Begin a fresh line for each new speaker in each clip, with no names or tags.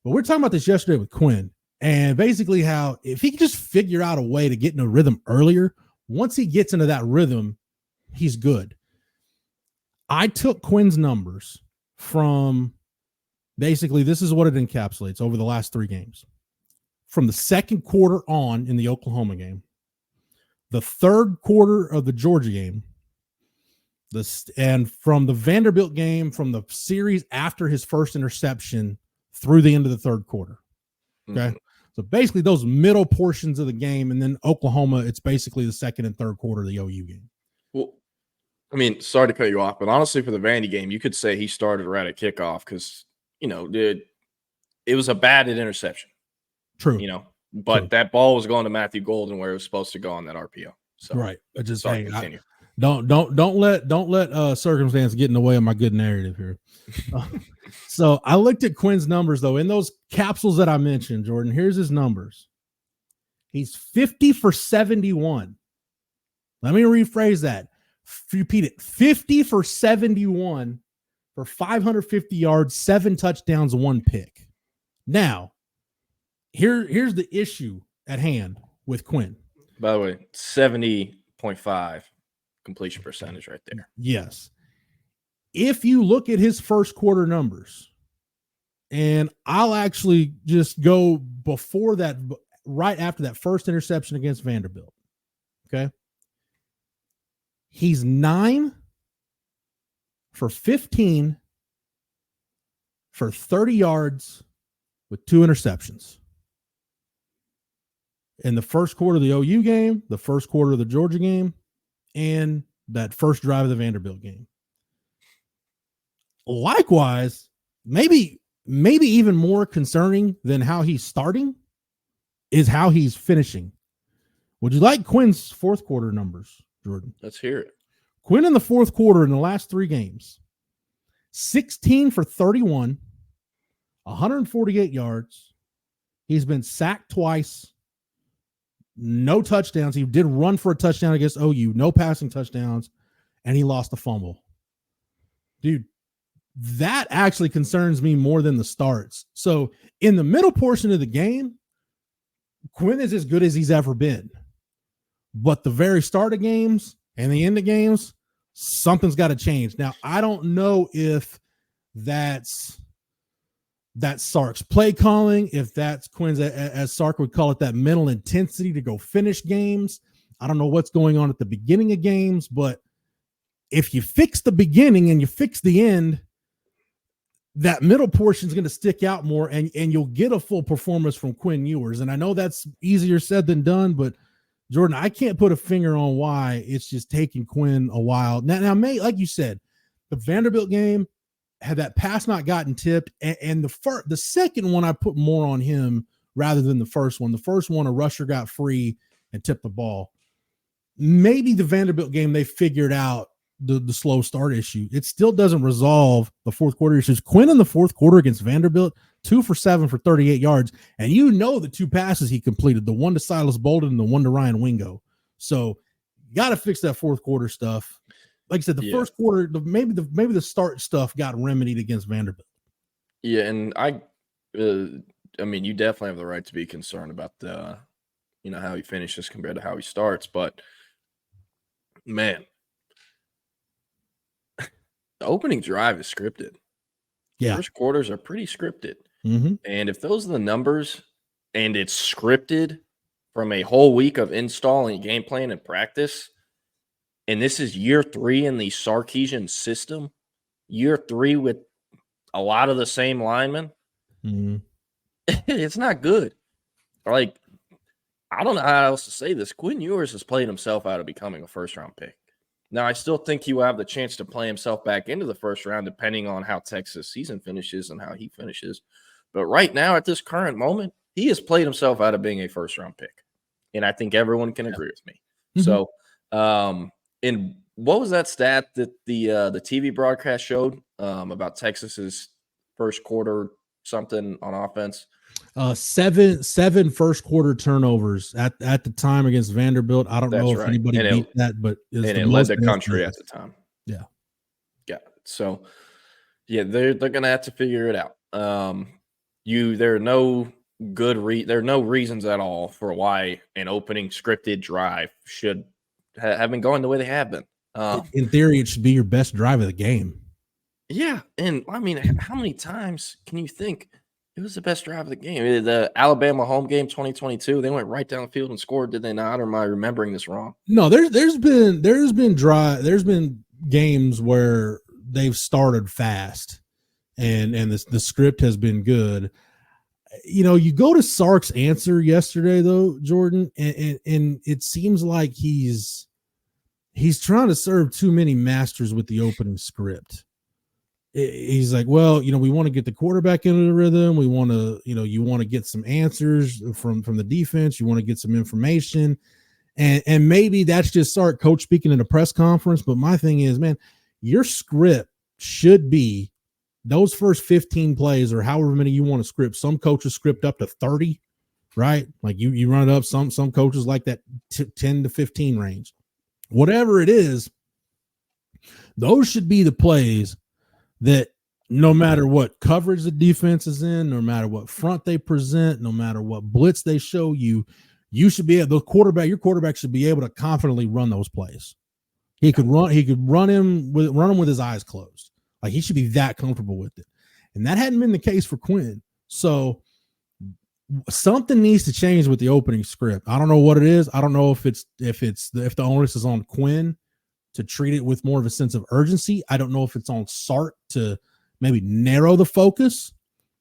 But we're talking about this yesterday with Quinn, and basically how if he can just figure out a way to get in a rhythm earlier, once he gets into that rhythm, he's good. I took Quinn's numbers from basically, this is what it encapsulates over the last 3 games. From the second quarter on in the Oklahoma game, the third quarter of the Georgia game, and from the Vanderbilt game, from the series after his first interception through the end of the third quarter. Okay. Mm-hmm. So basically those middle portions of the game, and then Oklahoma, it's basically the second and third quarter of the OU game.
Well, I mean, sorry to cut you off, but honestly, for the Vandy game, you could say he started right at kickoff because, it was a bad interception.
True.
But that ball was going to Matthew Golden where it was supposed to go on that RPO. So,
right. I just continue. Don't let circumstance get in the way of my good narrative here. So I looked at Quinn's numbers though in those capsules that I mentioned. Jordan, here's his numbers. He's 50 for 71. Let me rephrase that. Repeat it. 50 for 71 for 550 yards, 7 touchdowns, 1 pick. Now, here's the issue at hand with Quinn.
By the way, 70.5 completion percentage right there.
Yes. If you look at his first quarter numbers, and I'll actually just go before that, right after that first interception against Vanderbilt. Okay. He's 9 for 15 for 30 yards with 2 interceptions. In the first quarter of the OU game, the first quarter of the Georgia game, and that first drive of the Vanderbilt game. Likewise, maybe even more concerning than how he's starting is how he's finishing. Would you like Quinn's fourth quarter numbers, Jordan?
Let's hear it.
Quinn in the fourth quarter in the last 3 games, 16 for 31, 148 yards. He's been sacked twice. No touchdowns. He did run for a touchdown against OU. No passing touchdowns. And he lost a fumble. Dude, that actually concerns me more than the starts. So in the middle portion of the game, Quinn is as good as he's ever been. But the very start of games and the end of games, something's got to change. Now, I don't know if that's Sark's play calling, if that's Quinn's, as Sark would call it, that mental intensity to go finish games. I don't know what's going on at the beginning of games, but if you fix the beginning and you fix the end, that middle portion is going to stick out more, and you'll get a full performance from Quinn Ewers. And I know that's easier said than done, but Jordan, I can't put a finger on why it's just taking Quinn a while. Now, like you said, the Vanderbilt game, had that pass not gotten tipped, and the second one I put more on him rather than the first one. The first one, a rusher got free and tipped the ball. Maybe the Vanderbilt game, they figured out the slow start issue. It still doesn't resolve the fourth quarter issues. Quinn in the fourth quarter against Vanderbilt, 2 for 7 for 38 yards, and the 2 passes he completed, the one to Silas Bolden and the one to Ryan Wingo. So you got to fix that fourth quarter stuff. Like I said, the first quarter, maybe the start stuff got remedied against Vanderbilt.
Yeah, and I mean, you definitely have the right to be concerned about how he finishes compared to how he starts. But man, the opening drive is scripted.
Yeah,
first quarters are pretty scripted.
Mm-hmm.
And if those are the numbers, and it's scripted from a whole week of installing game plan and practice. And this is year 3 in the Sarkisian system, year 3 with a lot of the same linemen.
Mm-hmm.
It's not good. Like, I don't know how else to say this. Quinn Ewers has played himself out of becoming a first-round pick. Now, I still think he will have the chance to play himself back into the first round, depending on how Texas season finishes and how he finishes. But right now, at this current moment, he has played himself out of being a first-round pick. And I think everyone can agree with me. Mm-hmm. So, and what was that stat that the TV broadcast showed about Texas's first quarter something on offense?
7 first quarter turnovers at the time against Vanderbilt. I don't know if anybody beat that, but
it led the country at the time.
Yeah.
Got it. So, yeah, they're going to have to figure it out. there are no there are no reasons at all for why an opening scripted drive should have been going the way they have been.
In theory, it should be your best drive of the game.
Yeah, and I mean, how many times can you think it was the best drive of the game? The Alabama home game 2022, they went right down the field and scored, did they not? Or am I remembering this wrong?
No, there's been games where they've started fast and the script has been good. You know, you go to Sark's answer yesterday though, Jordan, and it seems like he's trying to serve too many masters with the opening script. He's like, well, you know, we want to get the quarterback into the rhythm. We want to, you know, you want to get some answers from the defense. You want to get some information. And maybe that's just Sark coach speaking in a press conference. But my thing is, man, your script should be those first 15 plays or however many you want to script. Some coaches script up to 30, right? Like you run it up. Some coaches like that 10 to 15 range. Whatever it is, those should be the plays that no matter what coverage the defense is in, no matter what front they present, no matter what blitz they show you, you should be able, your quarterback should be able to confidently run those plays. He could run him with his eyes closed. Like he should be that comfortable with it. And that hadn't been the case for Quinn. So something needs to change with the opening script. I don't know what it is. I don't know if the onus is on Quinn to treat it with more of a sense of urgency. I don't know if it's on Sark to maybe narrow the focus.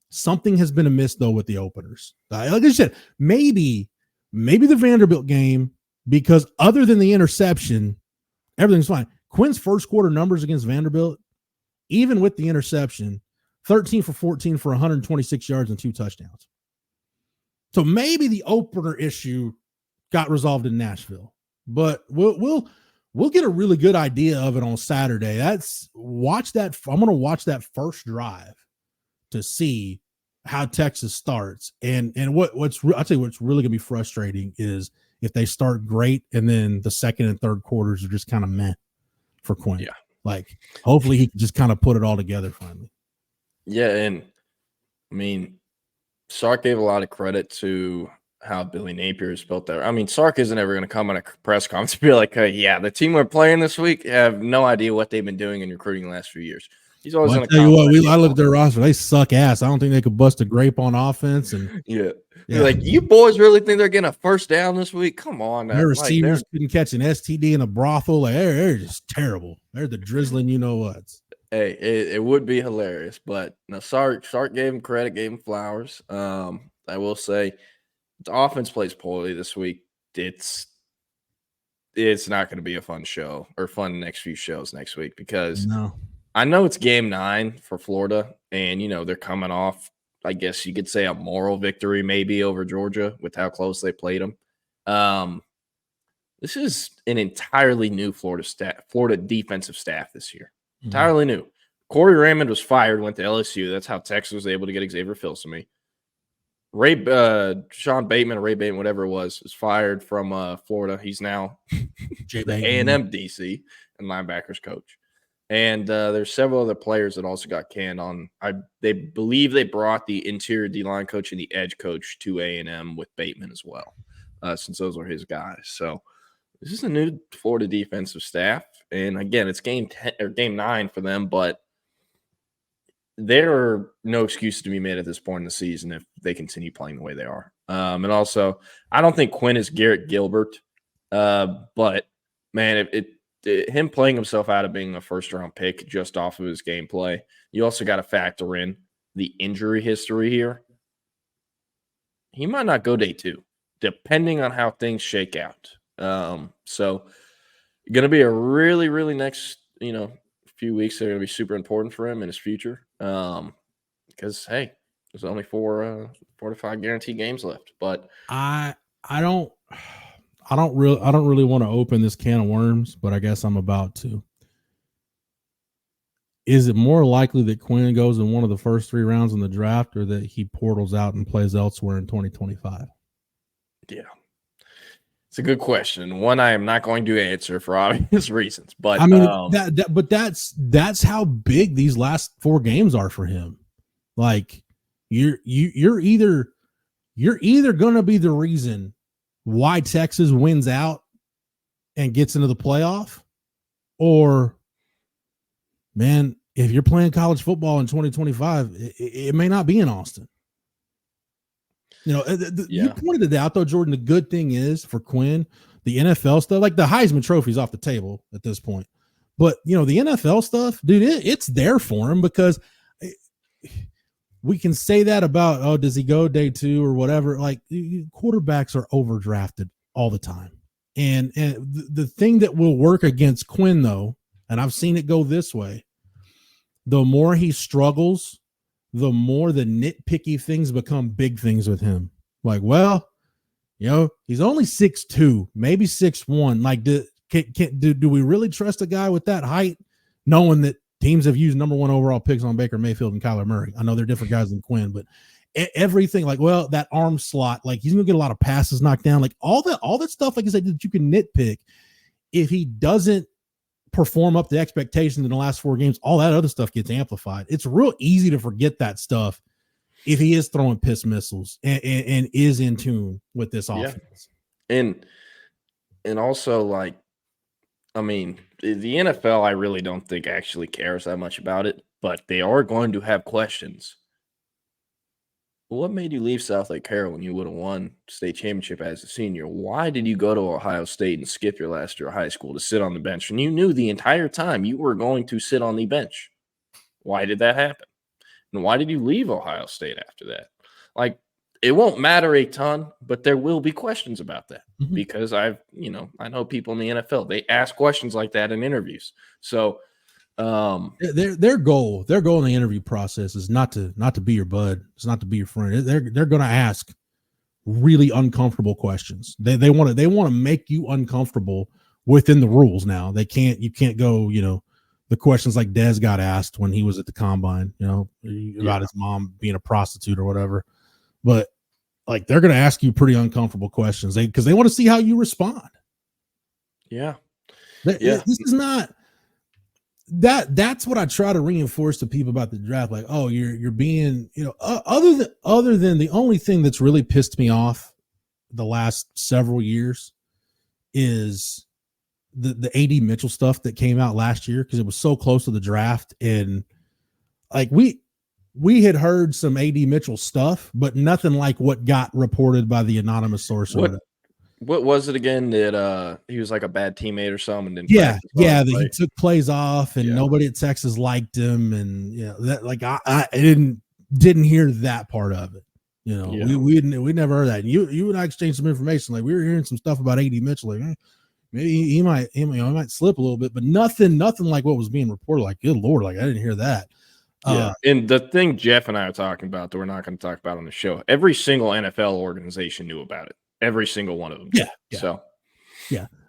Something has been amiss though with the openers. Like I said, maybe the Vanderbilt game, because other than the interception, everything's fine. Quinn's first quarter numbers against Vanderbilt, even with the interception, 13 for 14 for 126 yards and 2 touchdowns. So maybe the opener issue got resolved in Nashville, but we'll get a really good idea of it on Saturday. I'm going to watch that first drive to see how Texas starts. And I'll tell you what's really going to be frustrating is if they start great and then the second and third quarters are just kind of meh for Quinn.
Yeah.
Like hopefully he can just kind of put it all together finally.
Yeah. And I mean, Sark gave a lot of credit to how Billy Napier has built that. I mean, Sark isn't ever going to come on a press conference and be like, hey, yeah, the team we're playing this week have no idea what they've been doing in recruiting the last few years. He's always going to
tell you what, I look at their roster. They suck ass. I don't think they could bust a grape on offense. And
yeah. Like, you boys really think they're getting a first down this week? Come on.
Their receivers couldn't catch an STD in a brothel. Like, they're just terrible. They're the drizzling you-know-whats.
Hey, it would be hilarious. But no, Sark gave him credit, gave him flowers. I will say, the offense plays poorly this week. It's not going to be a fun show or fun next few shows next week because I know it's game 9 for Florida, and they're coming off, I guess you could say, a moral victory maybe over Georgia with how close they played them. This is an entirely new Florida defensive staff this year. Mm-hmm. Entirely new. Corey Raymond was fired, went to LSU. That's how Texas was able to get Xavier Filsaime. Sean Bateman or Ray Bateman, whatever it was fired from Florida. He's now the A&M DC and linebackers coach. And there's several other players that also got canned on. They believe they brought the interior D-line coach and the edge coach to A&M with Bateman as well, since those were his guys. So this is a new Florida defensive staff. And again, it's game 9 for them, but there are no excuses to be made at this point in the season if they continue playing the way they are. And also, I don't think Quinn is Garrett Gilbert, but man, him playing himself out of being a first-round pick just off of his gameplay, you also got to factor in the injury history here. He might not go day 2, depending on how things shake out. So, going to be a really, really next, few weeks that are going to be super important for him in his future. Because hey, there's only 4 to 5 guaranteed games left. But
I don't really want to open this can of worms, but I guess I'm about to. Is it more likely that Quinn goes in one of the first 3 rounds in the draft, or that he portals out and plays elsewhere in 2025?
Yeah. It's a good question. One I am not going to answer for obvious reasons, but
I mean that's how big these last 4 games are for him. Like you're either going to be the reason why Texas wins out and gets into the playoff, or, man, if you're playing college football in 2025, it may not be in Austin. You pointed it out, though, Jordan. The good thing is for Quinn, the NFL stuff, like the Heisman Trophy is off the table at this point. But, the NFL stuff, dude, it's there for him, because we can say that about, does he go day 2 or whatever? Like, quarterbacks are overdrafted all the time. And the thing that will work against Quinn, though, and I've seen it go this way, the more he struggles, the more the nitpicky things become big things with him. Like, well, he's only 6'2", maybe 6'1". Like, do we really trust a guy with that height, knowing that teams have used number 1 overall picks on Baker Mayfield and Kyler Murray? I know they're different guys than Quinn, but everything, like, well, that arm slot, like, he's gonna get a lot of passes knocked down, like all that stuff, like I said, that you can nitpick. If he doesn't perform up to expectations in the last 4 games, all that other stuff gets amplified. It's real easy to forget that stuff if he is throwing piss missiles and is in tune with this offense.
And also, like, I mean, the NFL, I really don't think actually cares that much about it, but they are going to have questions. What made you leave South Lake Carroll when you would have won state championship as a senior? Why did you go to Ohio State and skip your last year of high school to sit on the bench? And you knew the entire time you were going to sit on the bench. Why did that happen? And why did you leave Ohio State after that? Like, it won't matter a ton, but there will be questions about that, because I know people in the NFL, they ask questions like that in interviews. So
their goal in the interview process is not to be your bud. It's not to be your friend. They're going to ask really uncomfortable questions. They want to make you uncomfortable within the rules. Now you can't go, the questions like Dez got asked when he was at the combine, about his mom being a prostitute or whatever. But, like, they're going to ask you pretty uncomfortable questions because they want to see how you respond.
Yeah.
This is not that's what I try to reinforce to people about the draft. Like, oh, you're being, other than the only thing that's really pissed me off the last several years is the AD Mitchell stuff that came out last year, because it was so close to the draft. And, like, we had heard some AD Mitchell stuff, but nothing like what got reported by the anonymous source.
What was it again? That he was like a bad teammate or something? That
he took plays off, and nobody at Texas liked him, and that, like, I didn't hear that part of it. We never heard that. You and I exchanged some information. Like, we were hearing some stuff about AD Mitchell. Like, maybe he might slip a little bit, but nothing like what was being reported. Like, good Lord, like, I didn't hear that.
And the thing Jeff and I are talking about that we're not going to talk about on the show, every single NFL organization knew about it. Every single one of them.
Yeah.
So,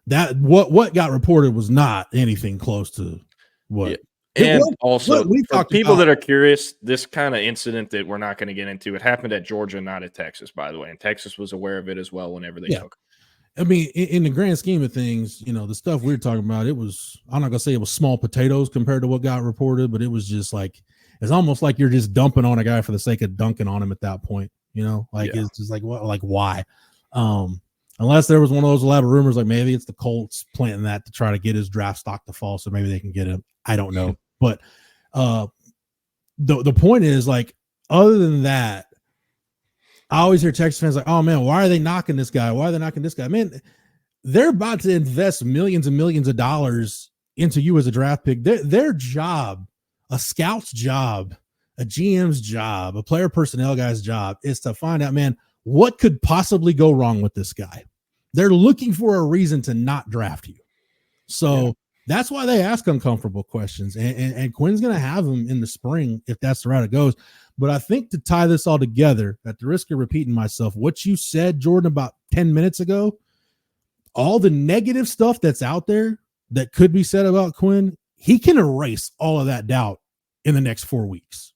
that what got reported was not anything close to what.
Yeah. And also, for people that are curious, this kind of incident that we're not going to get into, it happened at Georgia, not at Texas, by the way. And Texas was aware of it as well whenever they took it.
I mean, in the grand scheme of things, the stuff we were talking about, it was, I'm not going to say it was small potatoes compared to what got reported, but it was just like, it's almost like you're just dumping on a guy for the sake of dunking on him at that point. It's just like, what, like, why? Unless there was one of those elaborate rumors, like maybe it's the Colts planting that to try to get his draft stock to fall, so maybe they can get him. I don't know. But the point is, like, other than that, I always hear Texas fans like, oh man, why are they knocking this guy? Why are they knocking this guy? Man, they're about to invest millions and millions of dollars into you as a draft pick. Their job, a scout's job, a GM's job, a player personnel guy's job, is to find out, man, what could possibly go wrong with this guy. They're looking for a reason to not draft you. So that's why they ask uncomfortable questions. And Quinn's going to have them in the spring if that's the route it goes. But I think to tie this all together, at the risk of repeating myself, what you said, Jordan, about 10 minutes ago, all the negative stuff that's out there that could be said about Quinn, he can erase all of that doubt in the next 4 weeks.